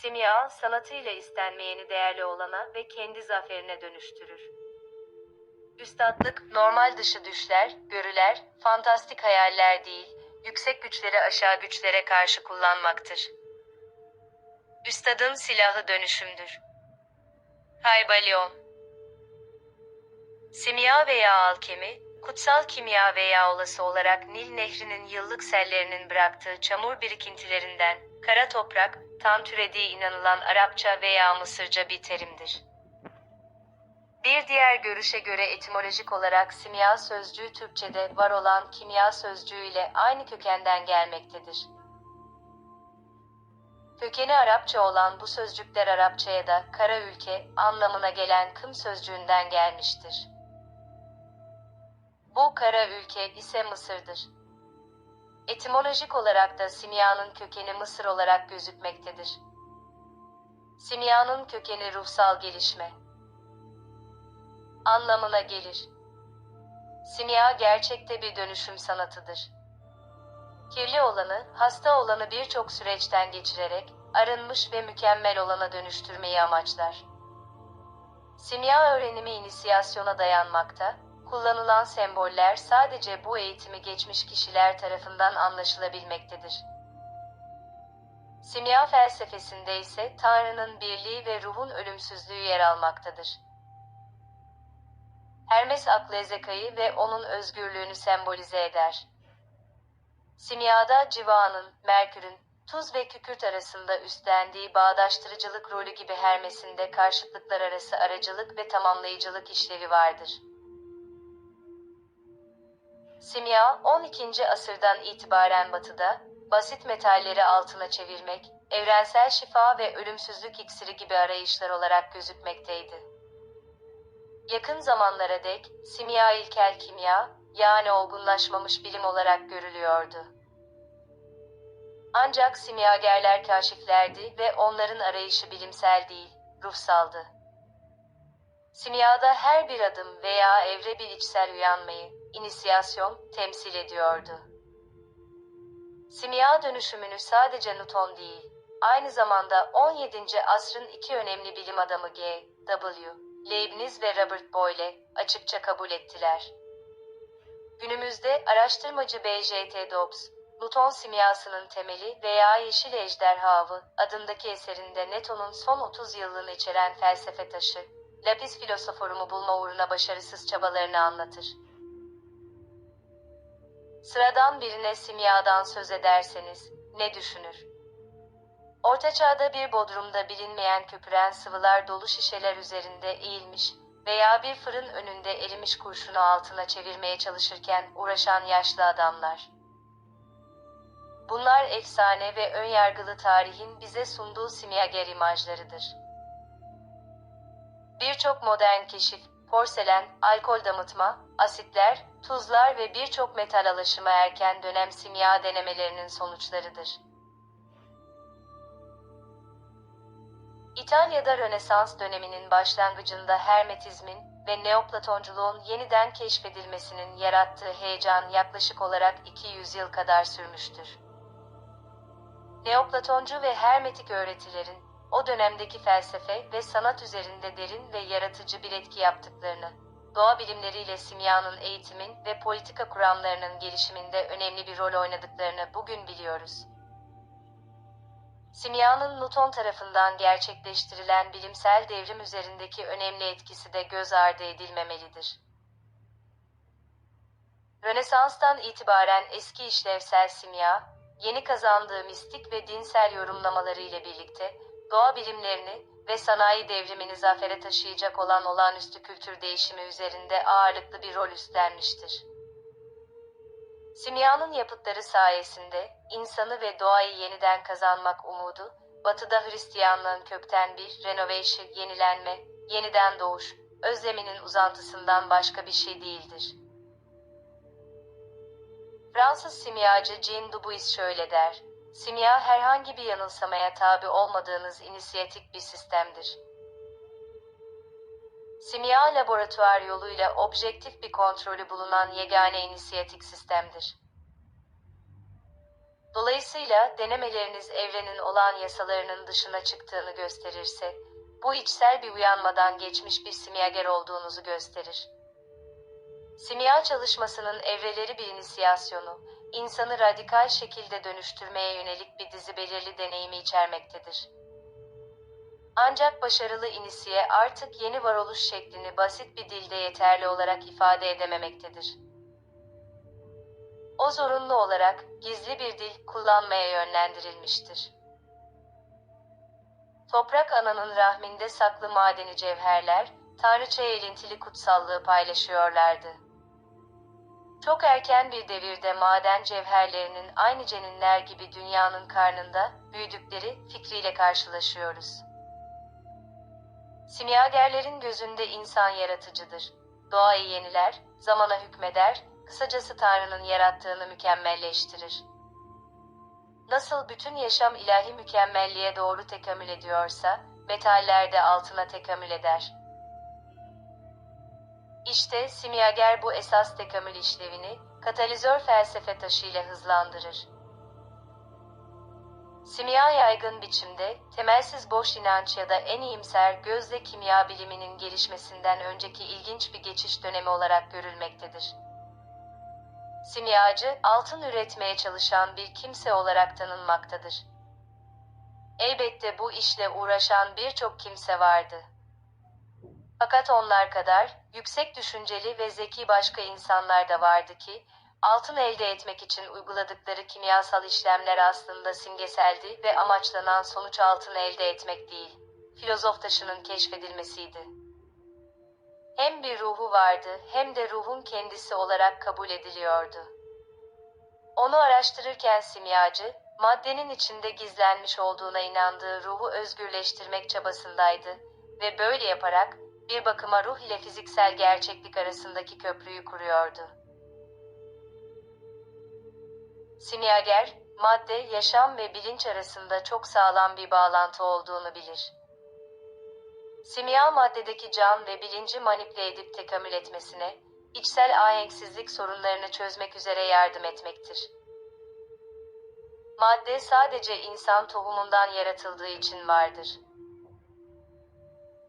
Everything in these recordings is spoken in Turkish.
Simya, sanatıyla istenmeyeni değerli olana ve kendi zaferine dönüştürür. Üstatlık, normal dışı düşler, görüler, fantastik hayaller değil, yüksek güçleri aşağı güçlere karşı kullanmaktır. Üstadın silahı dönüşümdür. Haybalyon. Simya veya alkemi, kutsal kimya veya olası olarak Nil Nehri'nin yıllık sellerinin bıraktığı çamur birikintilerinden, kara toprak, tan türediği inanılan Arapça veya Mısırca bir terimdir. Bir diğer görüşe göre etimolojik olarak simya sözcüğü Türkçe'de var olan kimya sözcüğü ile aynı kökenden gelmektedir. Kökeni Arapça olan bu sözcükler Arapçaya da kara ülke anlamına gelen kım sözcüğünden gelmiştir. Bu kara ülke ise Mısır'dır. Etimolojik olarak da simyanın kökeni Mısır olarak gözükmektedir. Simyanın kökeni ruhsal gelişme anlamına gelir. Simya gerçekte bir dönüşüm sanatıdır. Kirli olanı, hasta olanı birçok süreçten geçirerek, arınmış ve mükemmel olana dönüştürmeyi amaçlar. Simya öğrenimi inisiyasyona dayanmakta, kullanılan semboller sadece bu eğitimi geçmiş kişiler tarafından anlaşılabilmektedir. Simya felsefesinde ise Tanrı'nın birliği ve ruhun ölümsüzlüğü yer almaktadır. Hermes aklı Ezeka'yı ve onun özgürlüğünü sembolize eder. Simyada civanın, Merkür'ün, tuz ve kükürt arasında üstlendiği bağdaştırıcılık rolü gibi Hermes'in de karşıtlıklar arası aracılık ve tamamlayıcılık işlevi vardır. Simya, 12. asırdan itibaren Batı'da, basit metalleri altına çevirmek, evrensel şifa ve ölümsüzlük iksiri gibi arayışlar olarak gözükmekteydi. Yakın zamanlara dek, simya ilkel kimya, yani olgunlaşmamış bilim olarak görülüyordu. Ancak simyagerler kaşiflerdi ve onların arayışı bilimsel değil, ruhsaldı. Simyada her bir adım veya evre bir içsel uyanmayı, inisiyasyon, temsil ediyordu. Simya dönüşümünü sadece Newton değil, aynı zamanda 17. asrın iki önemli bilim adamı G.W. Leibniz ve Robert Boyle açıkça kabul ettiler. Günümüzde araştırmacı B.J.T. Dobbs, Newton simyasının temeli veya Yeşil Ejderha Avı adındaki eserinde Newton'un son 30 yıllığını içeren felsefe taşı, Lapis Philosopherum'u bulma uğruna başarısız çabalarını anlatır. Sıradan birine simyadan söz ederseniz, ne düşünür? Orta Çağ'da bir bodrumda bilinmeyen köpüren sıvılar dolu şişeler üzerinde eğilmiş veya bir fırın önünde erimiş kurşunu altına çevirmeye çalışırken uğraşan yaşlı adamlar. Bunlar efsane ve önyargılı tarihin bize sunduğu simyager imajlarıdır. Birçok modern keşif, porselen, alkol damıtma, asitler, tuzlar ve birçok metal alaşımı erken dönem simya denemelerinin sonuçlarıdır. İtalya'da Rönesans döneminin başlangıcında Hermetizmin ve Neoplatonculuğun yeniden keşfedilmesinin yarattığı heyecan yaklaşık olarak 200 yıl kadar sürmüştür. Neoplatoncu ve Hermetik öğretilerin, o dönemdeki felsefe ve sanat üzerinde derin ve yaratıcı bir etki yaptıklarını, doğa bilimleriyle simyanın eğitimin ve politika kuramlarının gelişiminde önemli bir rol oynadıklarını bugün biliyoruz. Simyanın Newton tarafından gerçekleştirilen bilimsel devrim üzerindeki önemli etkisi de göz ardı edilmemelidir. Rönesans'tan itibaren eski işlevsel simya, yeni kazandığı mistik ve dinsel yorumlamaları ile birlikte, doğa bilimlerini ve sanayi devrimini zafere taşıyacak olan olağanüstü kültür değişimi üzerinde ağırlıklı bir rol üstlenmiştir. Simyanın yapıtları sayesinde, insanı ve doğayı yeniden kazanmak umudu, Batı'da Hristiyanlığın kökten bir renovation, yenilenme, yeniden doğuş, özleminin uzantısından başka bir şey değildir. Fransız simyacı Jean Dubuis şöyle der, simya herhangi bir yanılsamaya tabi olmadığınız inisiyatik bir sistemdir. Simya laboratuvar yoluyla objektif bir kontrolü bulunan yegane inisiyatik sistemdir. Dolayısıyla denemeleriniz evrenin olan yasalarının dışına çıktığını gösterirse, bu içsel bir uyanmadan geçmiş bir simyager olduğunuzu gösterir. Simya çalışmasının evreleri bir inisiyasyonu, insanı radikal şekilde dönüştürmeye yönelik bir dizi belirli deneyimi içermektedir. Ancak başarılı inisiye artık yeni varoluş şeklini basit bir dilde yeterli olarak ifade edememektedir. O zorunlu olarak gizli bir dil kullanmaya yönlendirilmiştir. Toprak ananın rahminde saklı madeni cevherler, tanrıçaya ilintili kutsallığı paylaşıyorlardı. Çok erken bir devirde maden cevherlerinin aynı ceninler gibi dünyanın karnında büyüdükleri fikriyle karşılaşıyoruz. Simyagerlerin gözünde insan yaratıcıdır. Doğayı yeniler, zamana hükmeder, kısacası Tanrı'nın yarattığını mükemmelleştirir. Nasıl bütün yaşam ilahi mükemmelliğe doğru tekamül ediyorsa, metaller de altına tekamül eder. İşte simyager bu esas tekamül işlevini, katalizör felsefe taşıyla hızlandırır. Simya yaygın biçimde, temelsiz boş inanç ya da en iyimser gözle kimya biliminin gelişmesinden önceki ilginç bir geçiş dönemi olarak görülmektedir. Simyacı, altın üretmeye çalışan bir kimse olarak tanınmaktadır. Elbette bu işle uğraşan birçok kimse vardı. Fakat onlar kadar yüksek düşünceli ve zeki başka insanlar da vardı ki, altın elde etmek için uyguladıkları kimyasal işlemler aslında simgeseldi ve amaçlanan sonuç altın elde etmek değil, filozof taşının keşfedilmesiydi. Hem bir ruhu vardı hem de ruhun kendisi olarak kabul ediliyordu. Onu araştırırken simyacı, maddenin içinde gizlenmiş olduğuna inandığı ruhu özgürleştirmek çabasındaydı ve böyle yaparak, bir bakıma ruh ile fiziksel gerçeklik arasındaki köprüyü kuruyordu. Simyager, madde, yaşam ve bilinç arasında çok sağlam bir bağlantı olduğunu bilir. Simya maddedeki can ve bilinci manipüle edip tekamül etmesine, içsel ahenksizlik sorunlarını çözmek üzere yardım etmektir. Madde sadece insan tohumundan yaratıldığı için vardır.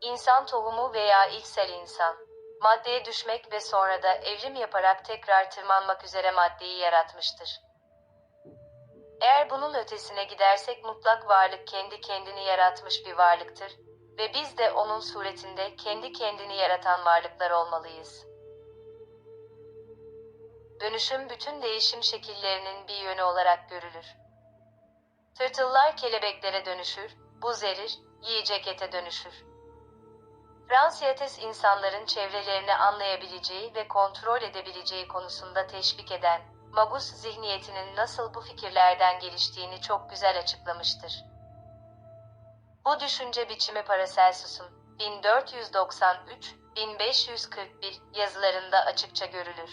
İnsan tohumu veya ilksel insan, maddeye düşmek ve sonra da evrim yaparak tekrar tırmanmak üzere maddeyi yaratmıştır. Eğer bunun ötesine gidersek mutlak varlık kendi kendini yaratmış bir varlıktır ve biz de onun suretinde kendi kendini yaratan varlıklar olmalıyız. Dönüşüm bütün değişim şekillerinin bir yönü olarak görülür. Tırtıllar kelebeklere dönüşür, buz erir, yiyecek ete dönüşür. Fransiyatez insanların çevrelerini anlayabileceği ve kontrol edebileceği konusunda teşvik eden, Magus zihniyetinin nasıl bu fikirlerden geliştiğini çok güzel açıklamıştır. Bu düşünce biçimi Paracelsus'un 1493-1541 yazılarında açıkça görülür.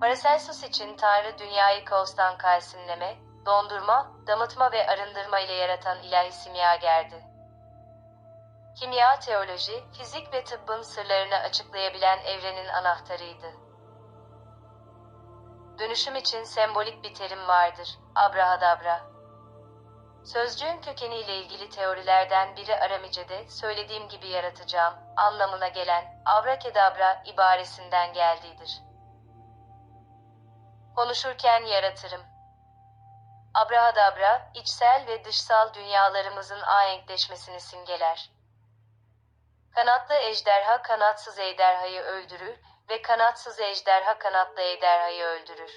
Paracelsus için Tanrı dünyayı kaostan kalsinleme, dondurma, damıtma ve arındırma ile yaratan ilahi simyagerdi. Kimya, teoloji, fizik ve tıbbın sırlarını açıklayabilen evrenin anahtarıydı. Dönüşüm için sembolik bir terim vardır, abrahadabra. Sözcüğün kökeniyle ilgili teorilerden biri Aramice'de söylediğim gibi yaratacağım anlamına gelen abrakedabra ibaresinden geldiğidir. Konuşurken yaratırım. Abrahadabra, içsel ve dışsal dünyalarımızın ahenkleşmesini simgeler. Kanatlı ejderha kanatsız ejderhayı öldürür ve kanatsız ejderha kanatlı ejderhayı öldürür.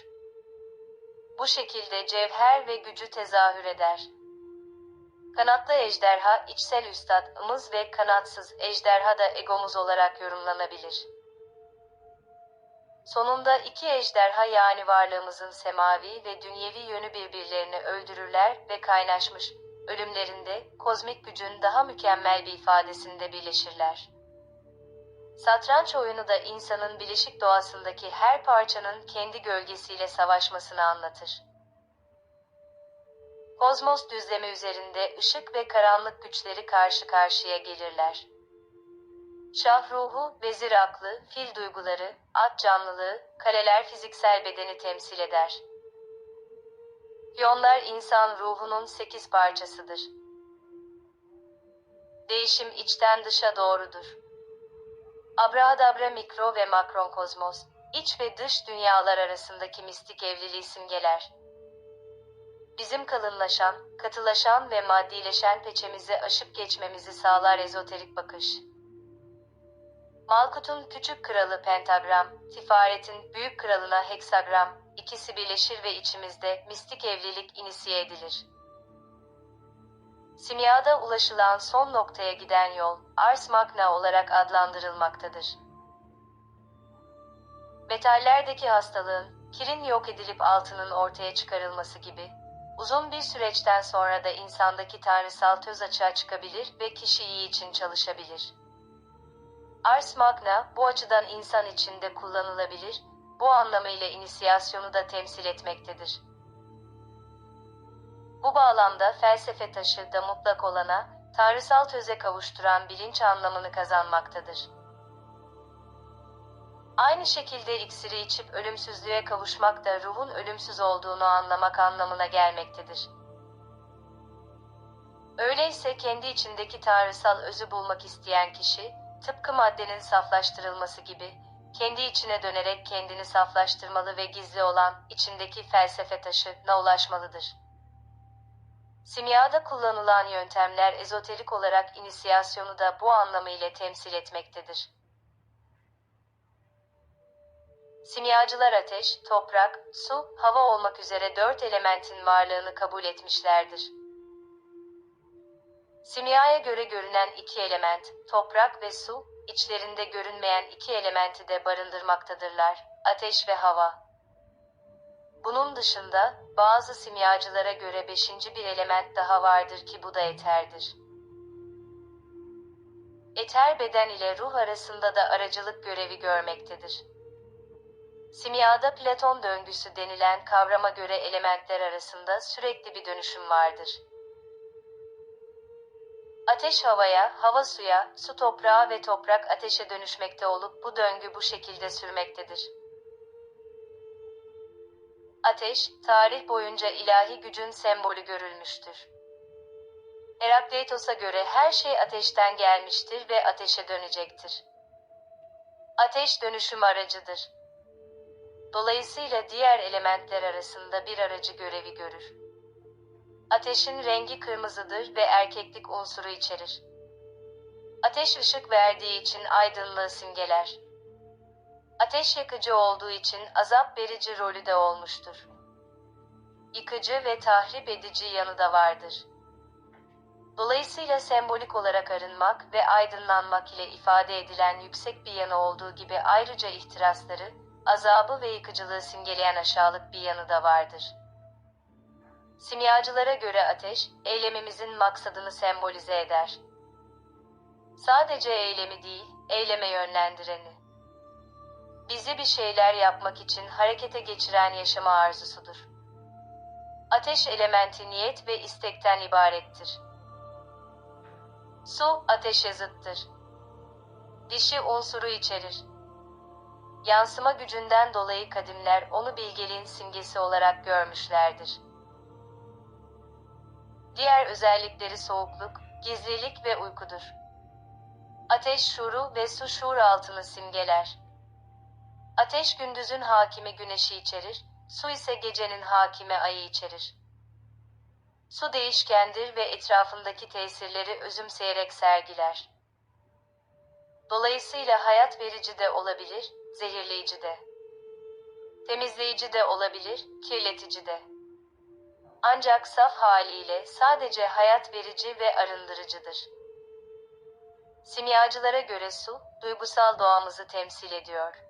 Bu şekilde cevher ve gücü tezahür eder. Kanatlı ejderha içsel üstadımız ve kanatsız ejderha da egomuz olarak yorumlanabilir. Sonunda iki ejderha yani varlığımızın semavi ve dünyevi yönü birbirlerini öldürürler ve kaynaşmış, ölümlerinde kozmik gücün daha mükemmel bir ifadesinde birleşirler. Satranç oyunu da insanın bileşik doğasındaki her parçanın kendi gölgesiyle savaşmasını anlatır. Kozmos düzlemi üzerinde ışık ve karanlık güçleri karşı karşıya gelirler. Şah ruhu, vezir aklı, fil duyguları, at canlılığı, kaleler fiziksel bedeni temsil eder. İyonlar insan ruhunun 8 parçasıdır. Değişim içten dışa doğrudur. Abrahadabra mikro ve makrokozmos, iç ve dış dünyalar arasındaki mistik evliliği simgeler. Bizim kalınlaşan, katılaşan ve maddileşen peçemizi aşıp geçmemizi sağlar ezoterik bakış. Malkut'un küçük kralı pentagram, Tifaret'in büyük kralına heksagram, ikisi birleşir ve içimizde mistik evlilik inisiye edilir. Simyada ulaşılan son noktaya giden yol, Ars Magna olarak adlandırılmaktadır. Metallerdeki hastalığın, kirin yok edilip altının ortaya çıkarılması gibi, uzun bir süreçten sonra da insandaki tanrısal töz açığa çıkabilir ve kişi iyi için çalışabilir. Ars Magna, bu açıdan insan içinde kullanılabilir, bu anlamıyla inisiyasyonu da temsil etmektedir. Bu bağlamda felsefe taşı da mutlak olana, tanrısal töze kavuşturan bilinç anlamını kazanmaktadır. Aynı şekilde iksiri içip ölümsüzlüğe kavuşmak da ruhun ölümsüz olduğunu anlamak anlamına gelmektedir. Öyleyse kendi içindeki tanrısal özü bulmak isteyen kişi, tıpkı maddenin saflaştırılması gibi, kendi içine dönerek kendini saflaştırmalı ve gizli olan, içindeki felsefe taşına ulaşmalıdır. Simyada kullanılan yöntemler ezoterik olarak inisiyasyonu da bu anlamıyla temsil etmektedir. Simyacılar ateş, toprak, su, hava olmak üzere 4 elementin varlığını kabul etmişlerdir. Simyaya göre görünen 2 element, toprak ve su, içlerinde görünmeyen 2 elementi de barındırmaktadırlar, ateş ve hava. Bunun dışında, bazı simyacılara göre 5. bir element daha vardır ki bu da eterdir. Eter beden ile ruh arasında da aracılık görevi görmektedir. Simyada Platon döngüsü denilen kavrama göre elementler arasında sürekli bir dönüşüm vardır. Ateş havaya, hava suya, su toprağa ve toprak ateşe dönüşmekte olup bu döngü bu şekilde sürmektedir. Ateş, tarih boyunca ilahi gücün sembolü görülmüştür. Herakleitos'a göre her şey ateşten gelmiştir ve ateşe dönecektir. Ateş dönüşüm aracıdır. Dolayısıyla diğer elementler arasında bir aracı görevi görür. Ateşin rengi kırmızıdır ve erkeklik unsuru içerir. Ateş ışık verdiği için aydınlığı simgeler. Ateş yakıcı olduğu için azap verici rolü de olmuştur. Yıkıcı ve tahrip edici yanı da vardır. Dolayısıyla sembolik olarak arınmak ve aydınlanmak ile ifade edilen yüksek bir yanı olduğu gibi ayrıca ihtirasları, azabı ve yıkıcılığı simgeleyen aşağılık bir yanı da vardır. Simyacılara göre ateş, eylemimizin maksadını sembolize eder. Sadece eylemi değil, eyleme yönlendireni. Bizi bir şeyler yapmak için harekete geçiren yaşama arzusudur. Ateş elementi niyet ve istekten ibarettir. Su, ateşe zıttır. Dişi unsuru içerir. Yansıma gücünden dolayı kadimler onu bilgeliğin simgesi olarak görmüşlerdir. Diğer özellikleri soğukluk, gizlilik ve uykudur. Ateş şuuru ve su şuur altını simgeler. Ateş gündüzün hakimi güneşi içerir, su ise gecenin hakimi ayı içerir. Su değişkendir ve etrafındaki tesirleri özümseyerek sergiler. Dolayısıyla hayat verici de olabilir, zehirleyici de. Temizleyici de olabilir, kirletici de. Ancak saf haliyle sadece hayat verici ve arındırıcıdır. Simyacılara göre su, duygusal doğamızı temsil ediyor.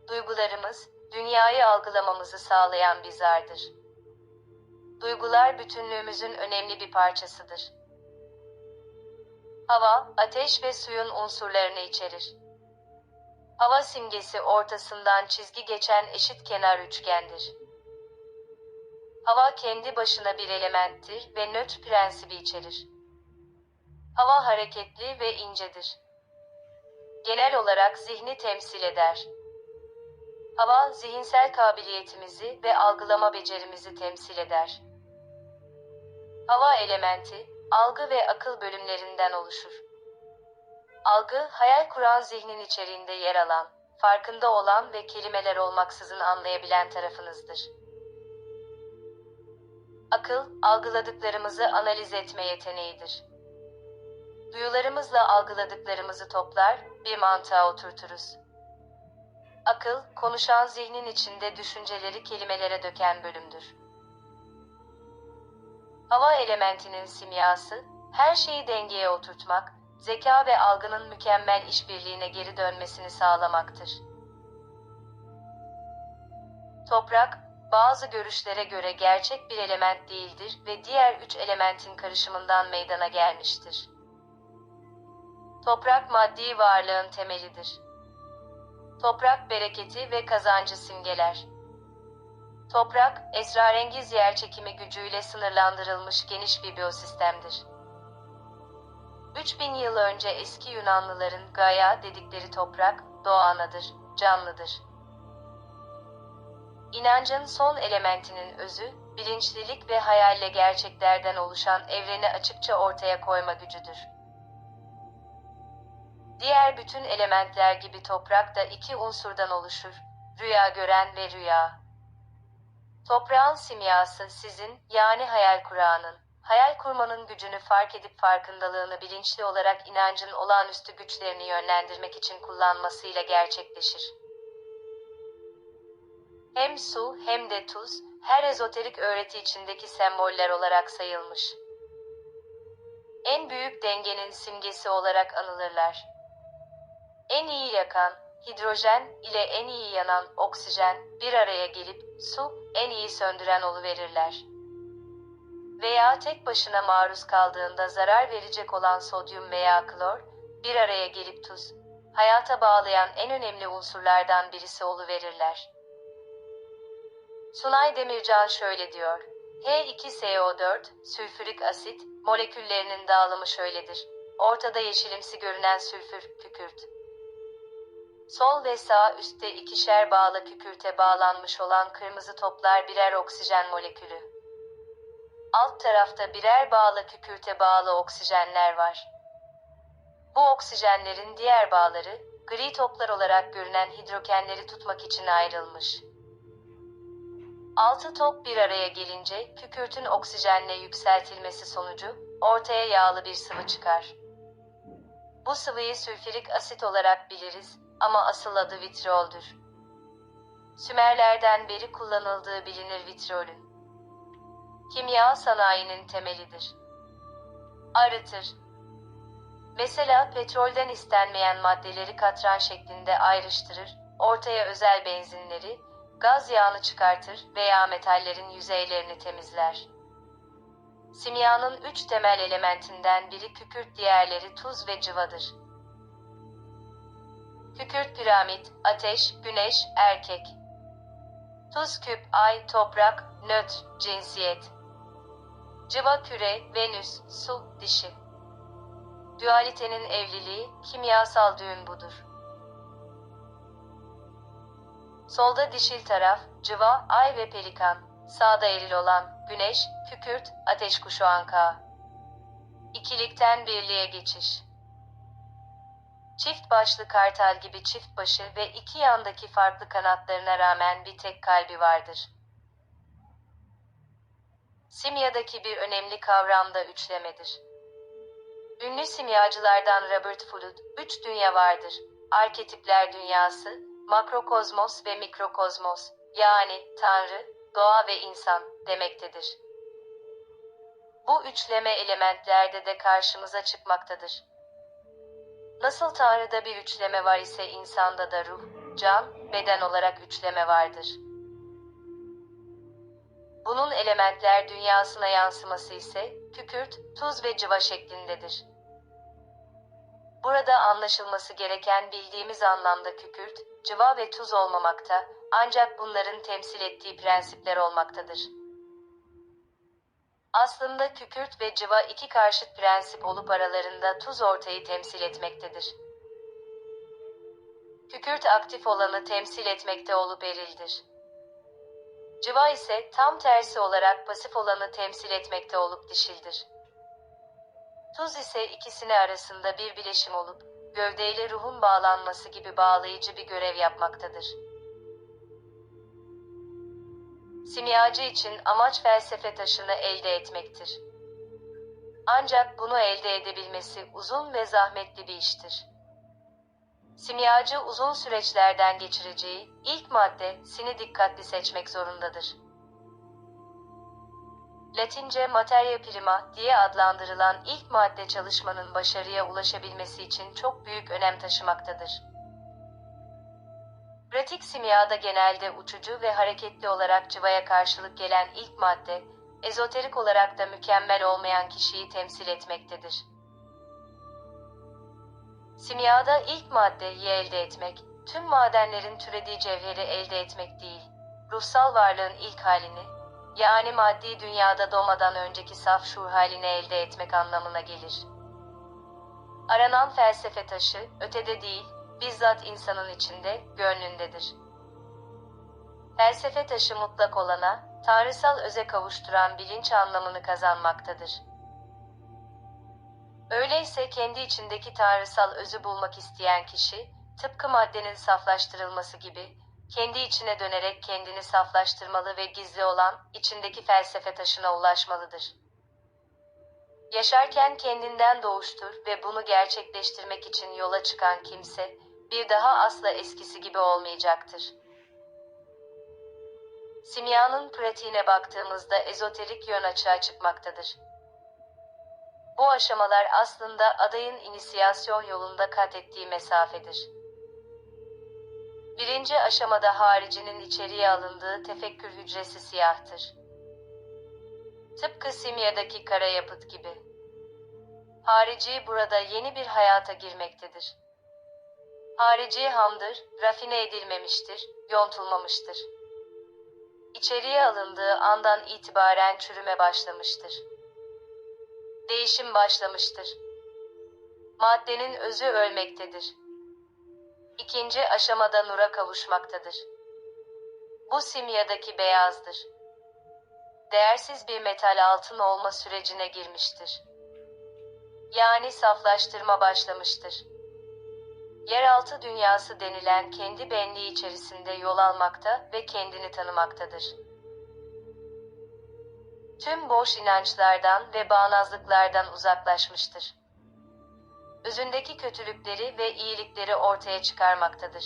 Duygularımız, dünyayı algılamamızı sağlayan bir zardır. Duygular bütünlüğümüzün önemli bir parçasıdır. Hava, ateş ve suyun unsurlarını içerir. Hava simgesi ortasından çizgi geçen eşitkenar üçgendir. Hava kendi başına bir elementtir ve nötr prensibi içerir. Hava hareketli ve incedir. Genel olarak zihni temsil eder. Hava, zihinsel kabiliyetimizi ve algılama becerimizi temsil eder. Hava elementi, algı ve akıl bölümlerinden oluşur. Algı, hayal kuran zihnin içeriğinde yer alan, farkında olan ve kelimeler olmaksızın anlayabilen tarafınızdır. Akıl, algıladıklarımızı analiz etme yeteneğidir. Duyularımızla algıladıklarımızı toplar, bir mantığa oturturuz. Akıl, konuşan zihnin içinde düşünceleri kelimelere döken bölümdür. Hava elementinin simyası, her şeyi dengeye oturtmak, zeka ve algının mükemmel işbirliğine geri dönmesini sağlamaktır. Toprak, bazı görüşlere göre gerçek bir element değildir ve diğer 3 elementin karışımından meydana gelmiştir. Toprak maddi varlığın temelidir. Toprak bereketi ve kazancı simgeler. Toprak, esrarengiz yerçekimi gücüyle sınırlandırılmış geniş bir biyosistemdir. 3000 yıl önce eski Yunanlıların Gaia dedikleri toprak, doğa anadır, canlıdır. İnancın son elementinin özü, bilinçlilik ve hayalle gerçeklerden oluşan evreni açıkça ortaya koyma gücüdür. Diğer bütün elementler gibi toprak da 2 unsurdan oluşur, rüya gören ve rüya. Toprağın simyası sizin, yani hayal kuranın, hayal kurmanın gücünü fark edip farkındalığını bilinçli olarak inancın olağanüstü güçlerini yönlendirmek için kullanmasıyla gerçekleşir. Hem su hem de tuz, her ezoterik öğreti içindeki semboller olarak sayılmış. En büyük dengenin simgesi olarak anılırlar. En iyi yakan, hidrojen ile en iyi yanan oksijen bir araya gelip su, en iyi söndüren oluverirler. Veya tek başına maruz kaldığında zarar verecek olan sodyum veya klor, bir araya gelip tuz, hayata bağlayan en önemli unsurlardan birisi oluverirler. Sunay Demircan şöyle diyor: H2SO4, sülfürik asit, moleküllerinin dağılımı şöyledir. Ortada yeşilimsi görünen sülfür, kükürt. Sol ve sağ üstte ikişer bağlı kükürte bağlanmış olan kırmızı toplar birer oksijen molekülü. Alt tarafta birer bağlı kükürte bağlı oksijenler var. Bu oksijenlerin diğer bağları, gri toplar olarak görünen hidrojenleri tutmak için ayrılmış. 6 top bir araya gelince kükürtün oksijenle yükseltilmesi sonucu ortaya yağlı bir sıvı çıkar. Bu sıvıyı sülfürik asit olarak biliriz ama asıl adı vitrioldür. Sümerlerden beri kullanıldığı bilinir vitriolün. Kimya sanayinin temelidir. Arıtır. Mesela petrolden istenmeyen maddeleri katran şeklinde ayrıştırır, ortaya özel benzinleri, gaz yağını çıkartır veya metallerin yüzeylerini temizler. Simyanın 3 temel elementinden biri kükürt, diğerleri tuz ve cıvadır. Kükürt piramit, ateş, güneş, erkek. Tuz küp, ay, toprak, nötr, cinsiyet. Cıva küre, venüs, su, dişi. Dualitenin evliliği, kimyasal düğün budur. Solda dişil taraf, cıva, ay ve pelikan. Sağda eril olan, güneş, kükürt, ateş kuşu anka. İkilikten birliğe geçiş. Çift başlı kartal gibi çift başı ve 2 yandaki farklı kanatlarına rağmen bir tek kalbi vardır. Simyadaki bir önemli kavram da üçlemedir. Ünlü simyacılardan Robert Fludd, 3 dünya vardır. Arketipler dünyası, makrokozmos ve mikrokozmos, yani Tanrı, doğa ve insan demektedir. Bu üçleme elementlerde de karşımıza çıkmaktadır. Nasıl Tanrı'da bir üçleme var ise insanda da ruh, can, beden olarak üçleme vardır. Bunun elementler dünyasına yansıması ise kükürt, tuz ve cıva şeklindedir. Burada anlaşılması gereken bildiğimiz anlamda kükürt, cıva ve tuz olmamakta, ancak bunların temsil ettiği prensipler olmaktadır. Aslında kükürt ve cıva 2 karşıt prensip olup aralarında tuz ortayı temsil etmektedir. Kükürt Kükürt aktif olanı temsil etmekte olup erildir. Cıva ise tam tersi olarak pasif olanı temsil etmekte olup dişildir. Tuz ise ikisini arasında bir bileşim olup, gövdeyle ruhun bağlanması gibi bağlayıcı bir görev yapmaktadır. Simyacı için amaç felsefe taşını elde etmektir. Ancak bunu elde edebilmesi uzun ve zahmetli bir iştir. Simyacı uzun süreçlerden geçireceği ilk maddesini dikkatli seçmek zorundadır. Latince materia prima diye adlandırılan ilk madde çalışmanın başarıya ulaşabilmesi için çok büyük önem taşımaktadır. Pratik simyada genelde uçucu ve hareketli olarak cıvaya karşılık gelen ilk madde, ezoterik olarak da mükemmel olmayan kişiyi temsil etmektedir. Simyada ilk maddeyi elde etmek, tüm madenlerin türediği cevheri elde etmek değil, ruhsal varlığın ilk halini, yani maddi dünyada doğmadan önceki saf şuur halini elde etmek anlamına gelir. Aranan felsefe taşı, ötede değil, bizzat insanın içinde, gönlündedir. Felsefe taşı mutlak olana, tanrısal öze kavuşturan bilinç anlamını kazanmaktadır. Öyleyse kendi içindeki tanrısal özü bulmak isteyen kişi, tıpkı maddenin saflaştırılması gibi, kendi içine dönerek kendini saflaştırmalı ve gizli olan, içindeki felsefe taşına ulaşmalıdır. Yaşarken kendinden doğuştur ve bunu gerçekleştirmek için yola çıkan kimse, bir daha asla eskisi gibi olmayacaktır. Simyanın pratiğine baktığımızda ezoterik yön açığa çıkmaktadır. Bu aşamalar aslında adayın inisiyasyon yolunda kat ettiği mesafedir. Birinci aşamada haricinin içeriye alındığı tefekkür hücresi siyahtır. Tıpkı simyadaki kara yapıt gibi. Harici burada yeni bir hayata girmektedir. Harici hamdır, rafine edilmemiştir, yontulmamıştır. İçeriye alındığı andan itibaren çürüme başlamıştır. Değişim başlamıştır. Maddenin özü ölmektedir. İkinci aşamada nura kavuşmaktadır. Bu simyadaki beyazdır. Değersiz bir metal altın olma sürecine girmiştir. Yani saflaştırma başlamıştır. Yeraltı dünyası denilen kendi benliği içerisinde yol almakta ve kendini tanımaktadır. Tüm boş inançlardan ve bağnazlıklardan uzaklaşmıştır. Özündeki kötülükleri ve iyilikleri ortaya çıkarmaktadır.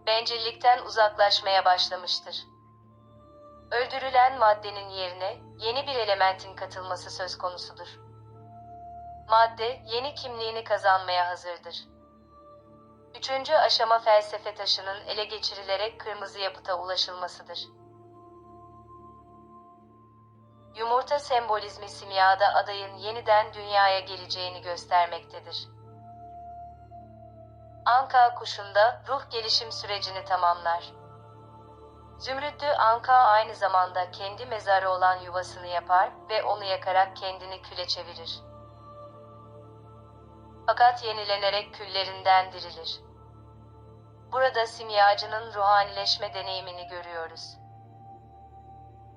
Bencillikten uzaklaşmaya başlamıştır. Öldürülen maddenin yerine yeni bir elementin katılması söz konusudur. Madde yeni kimliğini kazanmaya hazırdır. Üçüncü aşama felsefe taşının ele geçirilerek kırmızı yapıta ulaşılmasıdır. Yumurta sembolizmi simyada adayın yeniden dünyaya geleceğini göstermektedir. Anka kuşunda ruh gelişim sürecini tamamlar. Zümrütlü anka aynı zamanda kendi mezarı olan yuvasını yapar ve onu yakarak kendini küle çevirir. Fakat yenilenerek küllerinden dirilir. Burada simyacının ruhanileşme deneyimini görüyoruz.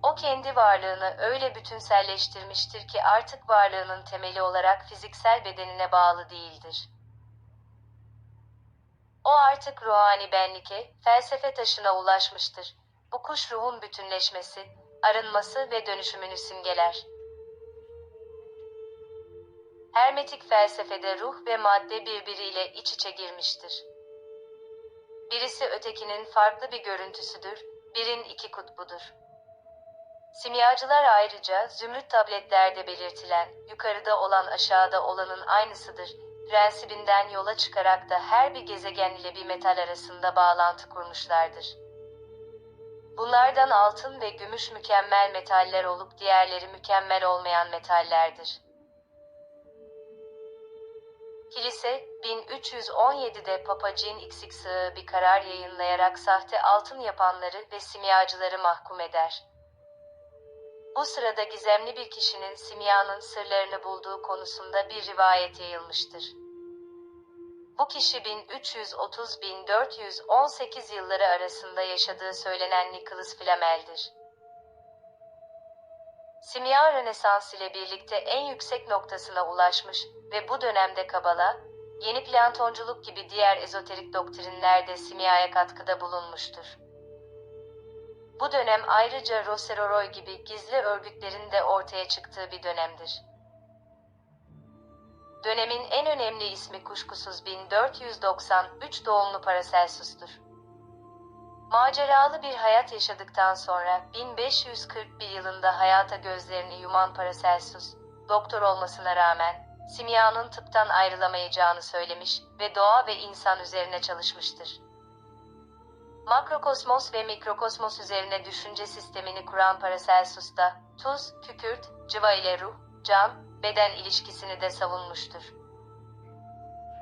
O kendi varlığını öyle bütünselleştirmiştir ki artık varlığının temeli olarak fiziksel bedenine bağlı değildir. O artık ruhani benlike, felsefe taşına ulaşmıştır. Bu kuş ruhun bütünleşmesi, arınması ve dönüşümünü simgeler. Hermetik felsefede ruh ve madde birbiriyle iç içe girmiştir. Birisi ötekinin farklı bir görüntüsüdür, birin iki kutbudur. Simyacılar ayrıca zümrüt tabletlerde belirtilen, yukarıda olan aşağıda olanın aynısıdır, prensibinden yola çıkarak da her bir gezegen ile bir metal arasında bağlantı kurmuşlardır. Bunlardan altın ve gümüş mükemmel metaller olup diğerleri mükemmel olmayan metallerdir. Kilise, 1317'de Papa Jean XX bir karar yayınlayarak sahte altın yapanları ve simyacıları mahkum eder. Bu sırada gizemli bir kişinin simyanın sırlarını bulduğu konusunda bir rivayet yayılmıştır. Bu kişi 1330-1418 yılları arasında yaşadığı söylenen Nicholas Flamel'dir. Simya Rönesans ile birlikte en yüksek noktasına ulaşmış ve bu dönemde Kabala, yeni Platonculuk gibi diğer ezoterik doktrinler de simyaya katkıda bulunmuştur. Bu dönem ayrıca Roseroroy gibi gizli örgütlerin de ortaya çıktığı bir dönemdir. Dönemin en önemli ismi kuşkusuz 1493 doğumlu Paracelsus'tur. Maceralı bir hayat yaşadıktan sonra 1541 yılında hayata gözlerini yuman Paracelsus, doktor olmasına rağmen simyanın tıptan ayrılamayacağını söylemiş ve doğa ve insan üzerine çalışmıştır. Makrokosmos ve mikrokosmos üzerine düşünce sistemini kuran Paracelsus da tuz, kükürt, cıva ile ruh, can, beden ilişkisini de savunmuştur.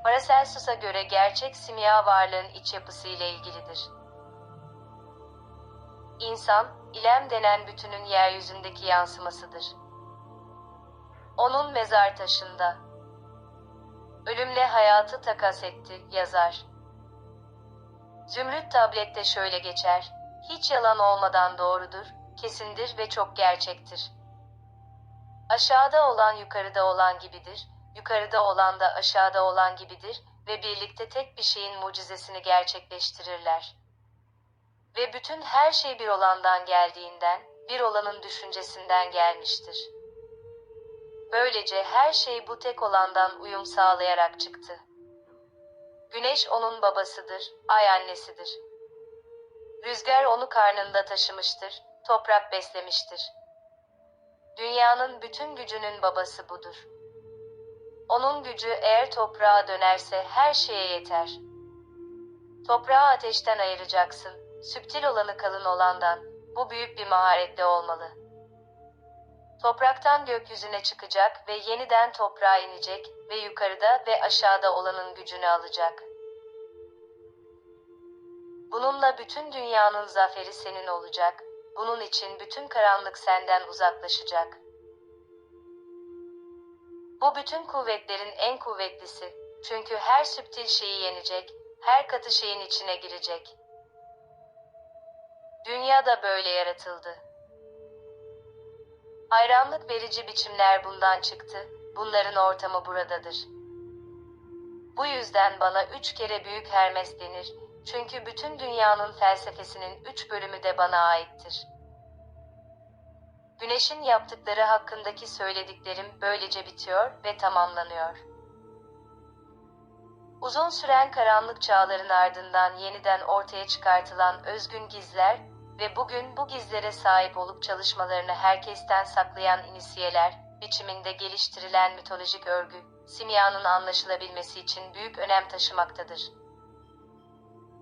Paracelsus'a göre gerçek simya varlığın iç yapısı ile ilgilidir. İnsan, ilem denen bütünün yeryüzündeki yansımasıdır. Onun mezar taşında ölümle hayatı takas etti, yazar. Zümrüt tablette şöyle geçer: hiç yalan olmadan doğrudur, kesindir ve çok gerçektir. Aşağıda olan yukarıda olan gibidir, yukarıda olan da aşağıda olan gibidir ve birlikte tek bir şeyin mucizesini gerçekleştirirler. Ve bütün her şey bir olandan geldiğinden, bir olanın düşüncesinden gelmiştir. Böylece her şey bu tek olandan uyum sağlayarak çıktı. Güneş onun babasıdır, ay annesidir. Rüzgar onu karnında taşımıştır, toprak beslemiştir. Dünyanın bütün gücünün babası budur. Onun gücü eğer toprağa dönerse her şeye yeter. Toprağı ateşten ayıracaksın, süptil olanı kalın olandan, bu büyük bir maharetle olmalı. Topraktan gökyüzüne çıkacak ve yeniden toprağa inecek ve yukarıda ve aşağıda olanın gücünü alacak. Bununla bütün dünyanın zaferi senin olacak, bunun için bütün karanlık senden uzaklaşacak. Bu bütün kuvvetlerin en kuvvetlisi, çünkü her süptil şeyi yenecek, her katı şeyin içine girecek. Dünya da böyle yaratıldı. Hayranlık verici biçimler bundan çıktı, bunların ortamı buradadır. Bu yüzden bana 3 kere büyük Hermes denir, çünkü bütün dünyanın felsefesinin 3 bölümü de bana aittir. Güneşin yaptıkları hakkındaki söylediklerim böylece bitiyor ve tamamlanıyor. Uzun süren karanlık çağların ardından yeniden ortaya çıkartılan özgün gizler ve bugün bu gizlere sahip olup çalışmalarını herkesten saklayan inisiyeler biçiminde geliştirilen mitolojik örgü, simyanın anlaşılabilmesi için büyük önem taşımaktadır.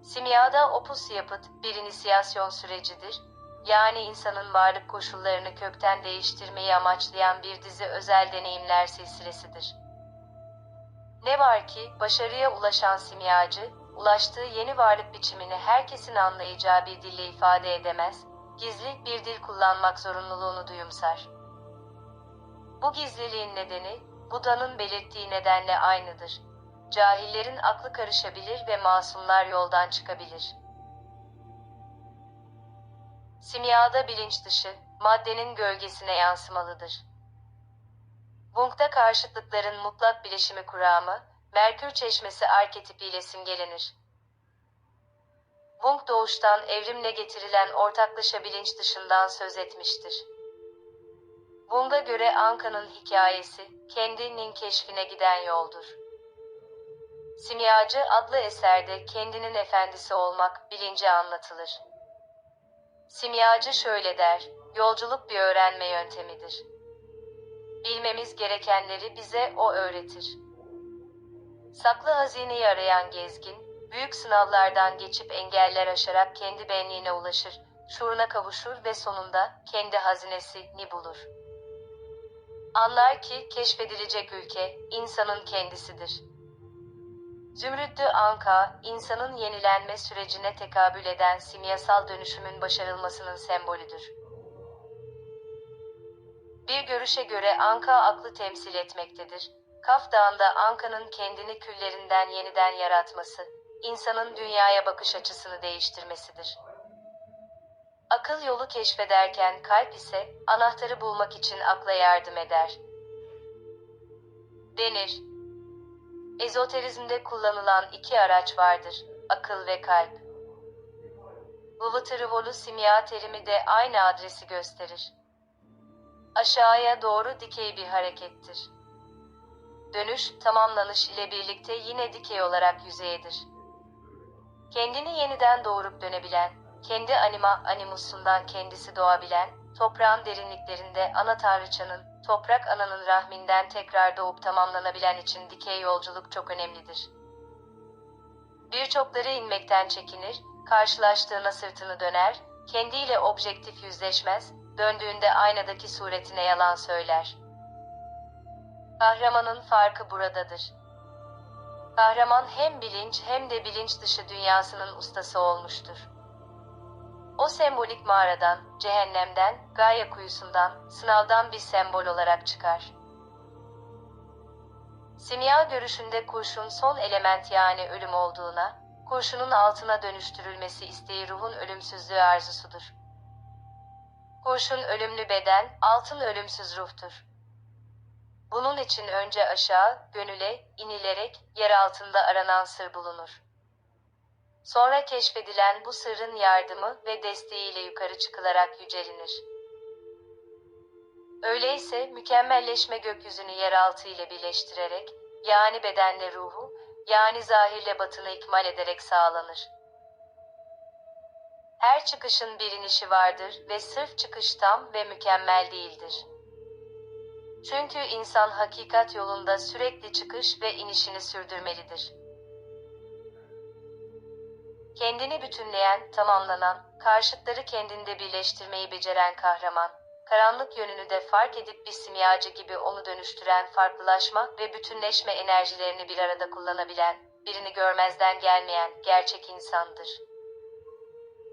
Simyada opus yapıt bir inisiyasyon sürecidir, yani insanın varlık koşullarını kökten değiştirmeyi amaçlayan bir dizi özel deneyimler silsilesidir. Ne var ki, başarıya ulaşan simyacı, ulaştığı yeni varlık biçimini herkesin anlayacağı bir dille ifade edemez, gizli bir dil kullanmak zorunluluğunu duyumsar. Bu gizliliğin nedeni, Buda'nın belirttiği nedenle aynıdır. Cahillerin aklı karışabilir ve masumlar yoldan çıkabilir. Simyada bilinç dışı, maddenin gölgesine yansımalıdır. Wung'da karşıtlıkların mutlak bileşimi kuramı, Merkür çeşmesi arketipiyle simgelenir. Wung doğuştan evrimle getirilen ortaklaşa bilinç dışından söz etmiştir. Wung'a göre Anka'nın hikayesi, kendinin keşfine giden yoldur. Simyacı adlı eserde kendinin efendisi olmak bilinci anlatılır. Simyacı şöyle der, yolculuk bir öğrenme yöntemidir. Bilmemiz gerekenleri bize o öğretir. Saklı hazineyi arayan gezgin, büyük sınavlardan geçip engeller aşarak kendi benliğine ulaşır, şuuruna kavuşur ve sonunda kendi hazinesini bulur. Anlar ki keşfedilecek ülke, insanın kendisidir. Zümrütlü Anka, insanın yenilenme sürecine tekabül eden simyasal dönüşümün başarılmasının sembolüdür. Bir görüşe göre Anka aklı temsil etmektedir. Kaf Dağı'nda Anka'nın kendini küllerinden yeniden yaratması, insanın dünyaya bakış açısını değiştirmesidir. Akıl yolu keşfederken kalp ise anahtarı bulmak için akla yardım eder denir. Ezoterizmde kullanılan iki araç vardır, akıl ve kalp. Vıvıtırıvolu simya terimi de aynı adresi gösterir. Aşağıya doğru dikey bir harekettir. Dönüş, tamamlanış ile birlikte yine dikey olarak yüzeyedir. Kendini yeniden doğurup dönebilen, kendi animusundan kendisi doğabilen, toprağın derinliklerinde ana tanrıçanın, toprak ananın rahminden tekrar doğup tamamlanabilen için dikey yolculuk çok önemlidir. Birçokları inmekten çekinir, karşılaştığına sırtını döner, kendiyle objektif yüzleşmez, döndüğünde aynadaki suretine yalan söyler. Kahramanın farkı buradadır. Kahraman hem bilinç hem de bilinç dışı dünyasının ustası olmuştur. O sembolik mağaradan, cehennemden, Gaia kuyusundan, sınavdan bir sembol olarak çıkar. Simya görüşünde kurşun son element yani ölüm olduğuna, kurşunun altına dönüştürülmesi isteği ruhun ölümsüzlüğü arzusudur. Kurşun ölümlü beden, altın ölümsüz ruhtur. Bunun için önce aşağı, gönüle, inilerek, yer altında aranan sır bulunur. Sonra keşfedilen bu sırrın yardımı ve desteğiyle yukarı çıkılarak yücelinir. Öyleyse mükemmelleşme gökyüzünü yeraltı ile birleştirerek, yani bedenle ruhu, yani zahirle batını ikmal ederek sağlanır. Her çıkışın bir inişi vardır ve sırf çıkış tam ve mükemmel değildir. Çünkü insan hakikat yolunda sürekli çıkış ve inişini sürdürmelidir. Kendini bütünleyen, tamamlanan, karşıtları kendinde birleştirmeyi beceren kahraman, karanlık yönünü de fark edip bir simyacı gibi onu dönüştüren farklılaşma ve bütünleşme enerjilerini bir arada kullanabilen, birini görmezden gelmeyen gerçek insandır.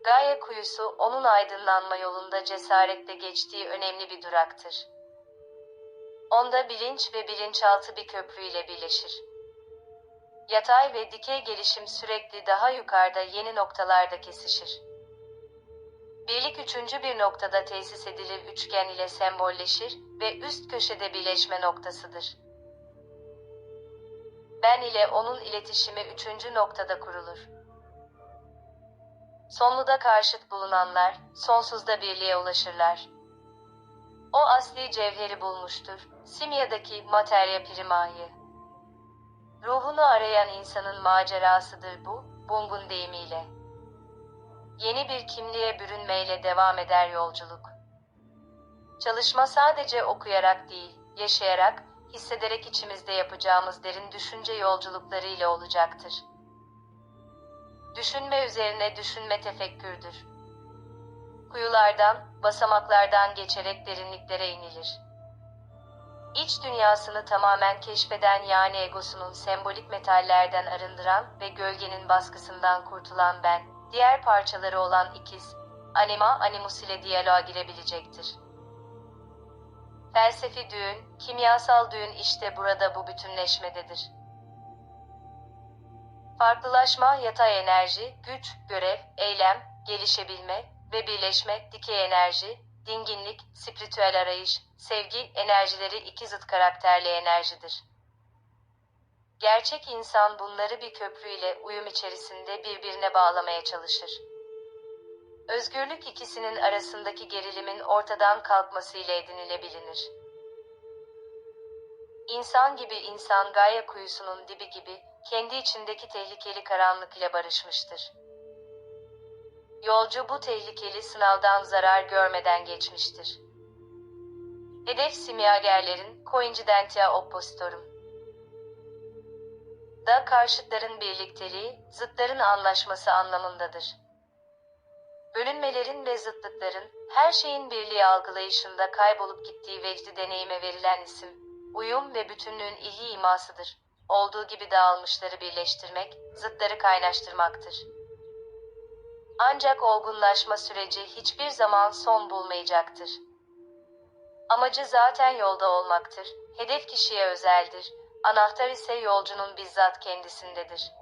Gaia kuyusu onun aydınlanma yolunda cesaretle geçtiği önemli bir duraktır. Onda bilinç ve bilinçaltı bir köprü ile birleşir. Yatay ve dikey gelişim sürekli daha yukarıda yeni noktalarda kesişir. Birlik üçüncü bir noktada tesis edilir üçgen ile sembolleşir ve üst köşede birleşme noktasıdır. Ben ile onun iletişimi üçüncü noktada kurulur. Sonluda karşıt bulunanlar, sonsuzda birliğe ulaşırlar. O asli cevheri bulmuştur, simyadaki materya primayı. Ruhunu arayan insanın macerasıdır bu, Bung'un deyimiyle. Yeni bir kimliğe bürünmeyle devam eder yolculuk. Çalışma sadece okuyarak değil, yaşayarak, hissederek içimizde yapacağımız derin düşünce yolculukları ile olacaktır. Düşünme üzerine düşünme tefekkürdür. Kuyulardan, basamaklardan geçerek derinliklere inilir. İç dünyasını tamamen keşfeden yani egosunun sembolik metallerden arındıran ve gölgenin baskısından kurtulan ben, diğer parçaları olan ikiz, animus ile diyaloğa girebilecektir. Felsefi düğün, kimyasal düğün işte burada bu bütünleşmededir. Farklılaşma, yatay enerji, güç, görev, eylem, gelişebilme ve birleşme, dikey enerji, dinginlik, spiritüel arayış, sevgi enerjileri iki zıt karakterli enerjidir. Gerçek insan bunları bir köprü ile uyum içerisinde birbirine bağlamaya çalışır. Özgürlük ikisinin arasındaki gerilimin ortadan kalkmasıyla edinilebilir. İnsan gibi insan Gaia kuyusunun dibi gibi, kendi içindeki tehlikeli karanlık ile barışmıştır. Yolcu bu tehlikeli sınavdan zarar görmeden geçmiştir. Hedef simyagerlerin coincidentia oppositorum da karşıtların birlikteliği, zıtların anlaşması anlamındadır. Bölünmelerin ve zıtlıkların, her şeyin birliği algılayışında kaybolup gittiği vecdi deneyime verilen isim, uyum ve bütünlüğün ilhi imasıdır. Olduğu gibi dağılmışları birleştirmek, zıtları kaynaştırmaktır. Ancak olgunlaşma süreci hiçbir zaman son bulmayacaktır. Amacı zaten yolda olmaktır, hedef kişiye özeldir, Anahtar ise yolcunun bizzat kendisindedir.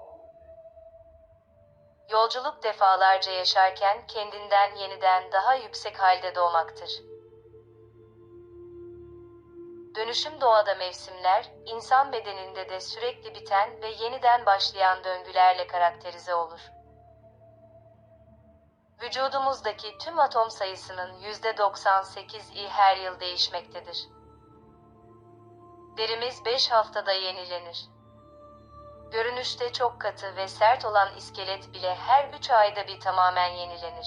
Yolculuk defalarca yaşarken kendinden yeniden daha yüksek halde doğmaktır. Dönüşüm doğada mevsimler, insan bedeninde de sürekli biten ve yeniden başlayan döngülerle karakterize olur. Vücudumuzdaki tüm atom sayısının %98'i her yıl değişmektedir. Derimiz 5 haftada yenilenir. Görünüşte çok katı ve sert olan iskelet bile her 3 ayda bir tamamen yenilenir.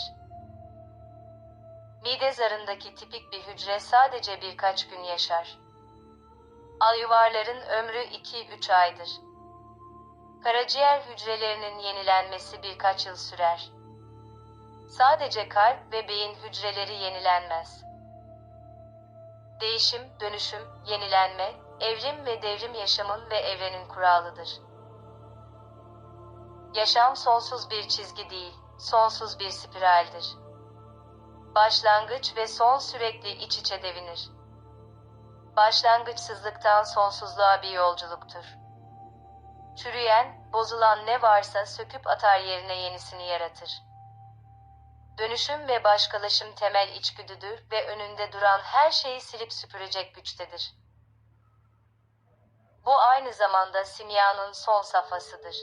Mide zarındaki tipik bir hücre sadece birkaç gün yaşar. Alüvarların ömrü 2-3 aydır. Karaciğer hücrelerinin yenilenmesi birkaç yıl sürer. Sadece kalp ve beyin hücreleri yenilenmez. Değişim, dönüşüm, yenilenme, evrim ve devrim yaşamın ve evrenin kuralıdır. Yaşam sonsuz bir çizgi değil, sonsuz bir spiraldir. Başlangıç ve son sürekli iç içe devinir. Başlangıçsızlıktan sonsuzluğa bir yolculuktur. Çürüyen, bozulan ne varsa söküp atar yerine yenisini yaratır. Dönüşüm ve başkalaşım temel içgüdüdür ve önünde duran her şeyi silip süpürecek güçtedir. Bu aynı zamanda simyanın son safhasıdır.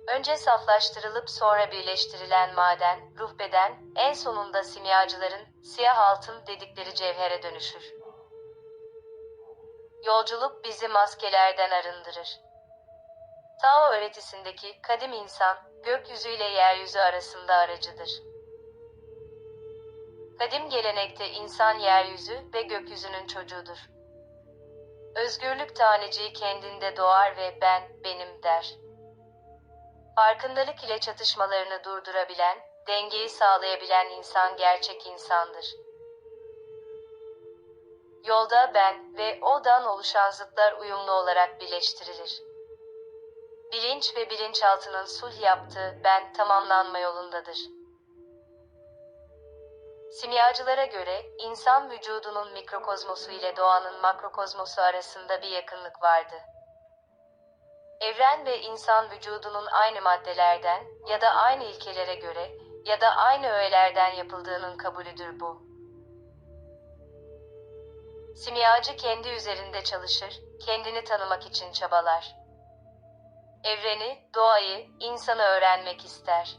Önce saflaştırılıp sonra birleştirilen maden, ruh beden, en sonunda simyacıların siyah altın dedikleri cevhere dönüşür. Yolculuk bizi maskelerden arındırır. Tao öğretisindeki kadim insan, gökyüzüyle yeryüzü arasında aracıdır. Kadim gelenekte insan yeryüzü ve gökyüzünün çocuğudur. Özgürlük taneciği kendinde doğar ve ben, benim der. Farkındalık ile çatışmalarını durdurabilen, dengeyi sağlayabilen insan gerçek insandır. Yolda ben ve o'dan oluşan zıtlar uyumlu olarak birleştirilir. Bilinç ve bilinçaltının sulh yaptığı ben tamamlanma yolundadır. Simyacılara göre insan vücudunun mikrokozmosu ile doğanın makrokozmosu arasında bir yakınlık vardı. Evren ve insan vücudunun aynı maddelerden ya da aynı ilkelere göre ya da aynı öğelerden yapıldığının kabulüdür bu. Simyacı kendi üzerinde çalışır, kendini tanımak için çabalar. Evreni, doğayı, insanı öğrenmek ister.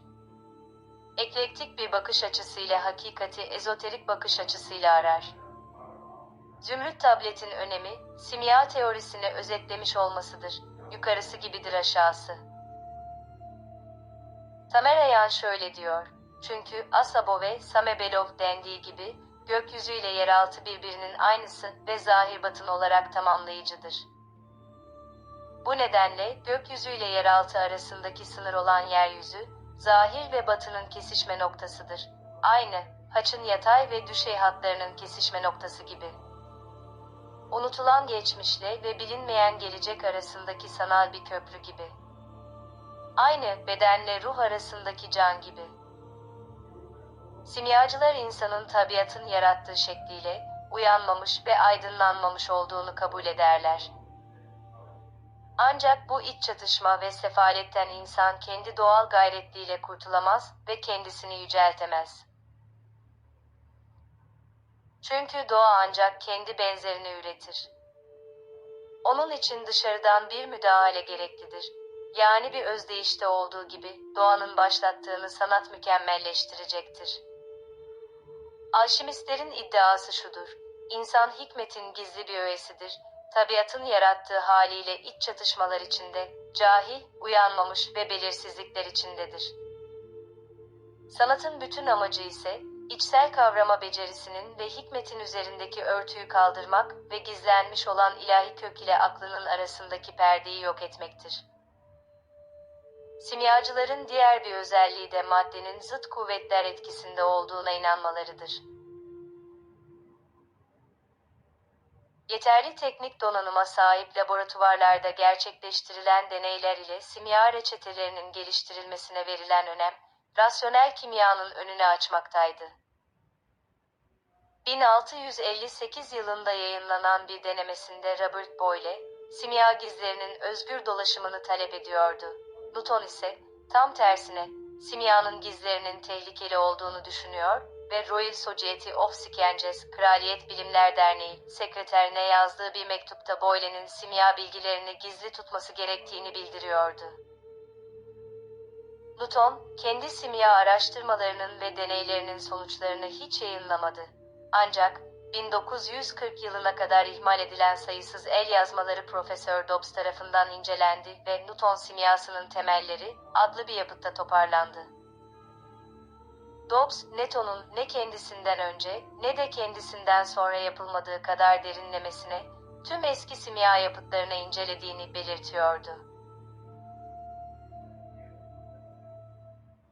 Eklektik bir bakış açısıyla hakikati ezoterik bakış açısıyla arar. Zümrüt tabletin önemi, simya teorisini özetlemiş olmasıdır. Yukarısı gibidir aşağısı. Tamarayan şöyle diyor. Çünkü Asabo ve Samebelov dendiği gibi, gökyüzüyle yeraltı birbirinin aynısı ve zahir batın olarak tamamlayıcıdır. Bu nedenle gökyüzüyle yeraltı arasındaki sınır olan yeryüzü, zahir ve batının kesişme noktasıdır. Aynı, haçın yatay ve düşey hatlarının kesişme noktası gibi. Unutulan geçmişle ve bilinmeyen gelecek arasındaki sanal bir köprü gibi. Aynı, bedenle ruh arasındaki can gibi. Simyacılar insanın tabiatın yarattığı şekliyle, uyanmamış ve aydınlanmamış olduğunu kabul ederler. Ancak bu iç çatışma ve sefaletten insan kendi doğal gayretliğiyle kurtulamaz ve kendisini yüceltemez. Çünkü doğa ancak kendi benzerini üretir. Onun için dışarıdan bir müdahale gereklidir. Yani bir özdeyişte olduğu gibi doğanın başlattığını sanat mükemmelleştirecektir. Alşimistlerin iddiası şudur: İnsan hikmetin gizli bir öğesidir. Tabiatın yarattığı haliyle iç çatışmalar içinde, cahil, uyanmamış ve belirsizlikler içindedir. Sanatın bütün amacı ise, içsel kavrama becerisinin ve hikmetin üzerindeki örtüyü kaldırmak ve gizlenmiş olan ilahi kök ile aklının arasındaki perdeyi yok etmektir. Simyacıların diğer bir özelliği de maddenin zıt kuvvetler etkisinde olduğuna inanmalarıdır. Yeterli teknik donanıma sahip laboratuvarlarda gerçekleştirilen deneyler ile simya reçetelerinin geliştirilmesine verilen önem, rasyonel kimyanın önünü açmaktaydı. 1658 yılında yayınlanan bir denemesinde Robert Boyle, simya gizlerinin özgür dolaşımını talep ediyordu. Newton ise tam tersine simyanın gizlerinin tehlikeli olduğunu düşünüyor ve Royal Society of Sciences, Kraliyet Bilimler Derneği sekreterine yazdığı bir mektupta Boyle'nin simya bilgilerini gizli tutması gerektiğini bildiriyordu. Newton, kendi simya araştırmalarının ve deneylerinin sonuçlarını hiç yayınlamadı. Ancak 1940 yılına kadar ihmal edilen sayısız el yazmaları Profesör Dobbs tarafından incelendi ve Newton Simyasının Temelleri adlı bir yapıtta toparlandı. Dobbs, Newton'un ne kendisinden önce ne de kendisinden sonra yapılmadığı kadar derinlemesine tüm eski simya yapıtlarını incelediğini belirtiyordu.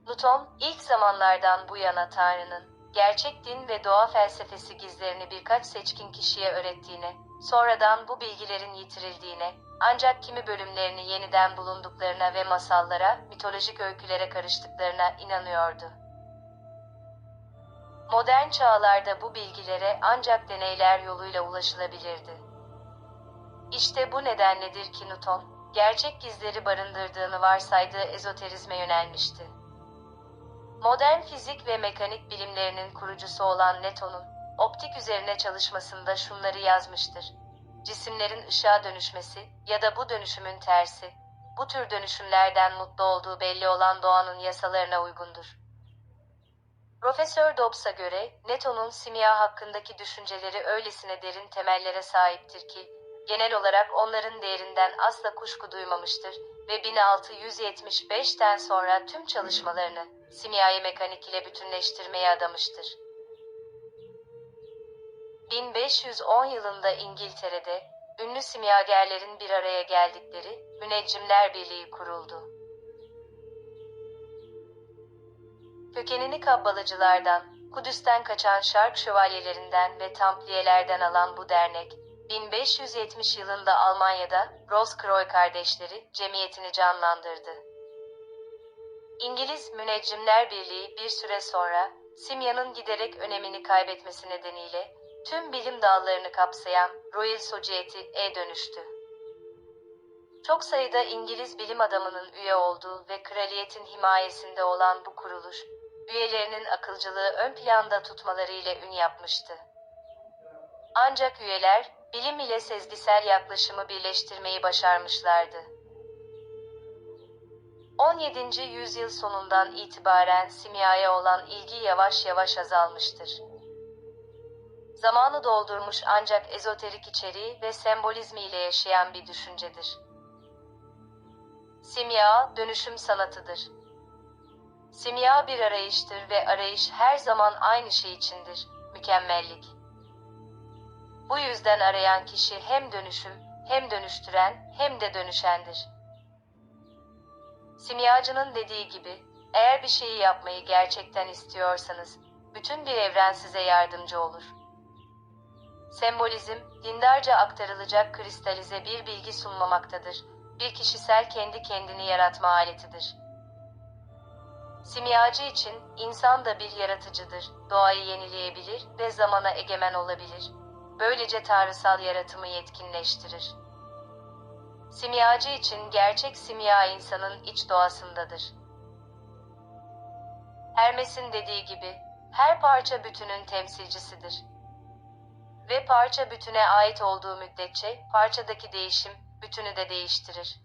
Newton, ilk zamanlardan bu yana Tanrı'nın gerçek din ve doğa felsefesi gizlerini birkaç seçkin kişiye öğrettiğine, sonradan bu bilgilerin yitirildiğine, ancak kimi bölümlerini yeniden bulunduklarına ve masallara, mitolojik öykülere karıştıklarına inanıyordu. Modern çağlarda bu bilgilere ancak deneyler yoluyla ulaşılabilirdi. İşte bu nedenledir ki Newton, gerçek gizleri barındırdığını varsaydığı ezoterizme yönelmişti. Modern fizik ve mekanik bilimlerinin kurucusu olan Newton'un optik üzerine çalışmasında şunları yazmıştır. Cisimlerin ışığa dönüşmesi ya da bu dönüşümün tersi, bu tür dönüşümlerden mutlu olduğu belli olan doğanın yasalarına uygundur. Profesör Dobbs'a göre Newton'un simya hakkındaki düşünceleri öylesine derin temellere sahiptir ki, genel olarak onların değerinden asla kuşku duymamıştır ve 1675'ten sonra tüm çalışmalarını simyayı mekanik ile bütünleştirmeye adamıştır. 1510 yılında İngiltere'de ünlü simyagerlerin bir araya geldikleri Müneccimler Birliği kuruldu. Kökenini Kabbalacılardan, Kudüs'ten kaçan Şark şövalyelerinden ve Tampliyelerden alan bu dernek, 1570 yılında Almanya'da Rose-Croix Kardeşleri Cemiyeti'ni canlandırdı. İngiliz Müneccimler Birliği bir süre sonra simyanın giderek önemini kaybetmesi nedeniyle tüm bilim dallarını kapsayan Royal Society'ye dönüştü. Çok sayıda İngiliz bilim adamının üye olduğu ve kraliyetin himayesinde olan bu kuruluş, üyelerinin akılcılığı ön planda tutmaları ile ün yapmıştı. Ancak üyeler, bilim ile sezgisel yaklaşımı birleştirmeyi başarmışlardı. 17. yüzyıl sonundan itibaren simyaya olan ilgi yavaş yavaş azalmıştır. Zamanı doldurmuş ancak ezoterik içeriği ve sembolizmi ile yaşayan bir düşüncedir. Simya, dönüşüm sanatıdır. Simya bir arayıştır ve arayış her zaman aynı şey içindir, mükemmellik. Bu yüzden arayan kişi hem dönüşüm, hem dönüştüren, hem de dönüşendir. Simyacının dediği gibi, eğer bir şeyi yapmayı gerçekten istiyorsanız, bütün bir evren size yardımcı olur. Sembolizm, dindarca aktarılacak kristalize bir bilgi sunmamaktadır. Bir kişisel kendi kendini yaratma aletidir. Simyacı için insan da bir yaratıcıdır, doğayı yenileyebilir ve zamana egemen olabilir. Böylece tanrısal yaratımı yetkinleştirir. Simyacı için gerçek simya insanın iç doğasındadır. Hermes'in dediği gibi, her parça bütünün temsilcisidir. Ve parça bütüne ait olduğu müddetçe parçadaki değişim bütünü de değiştirir.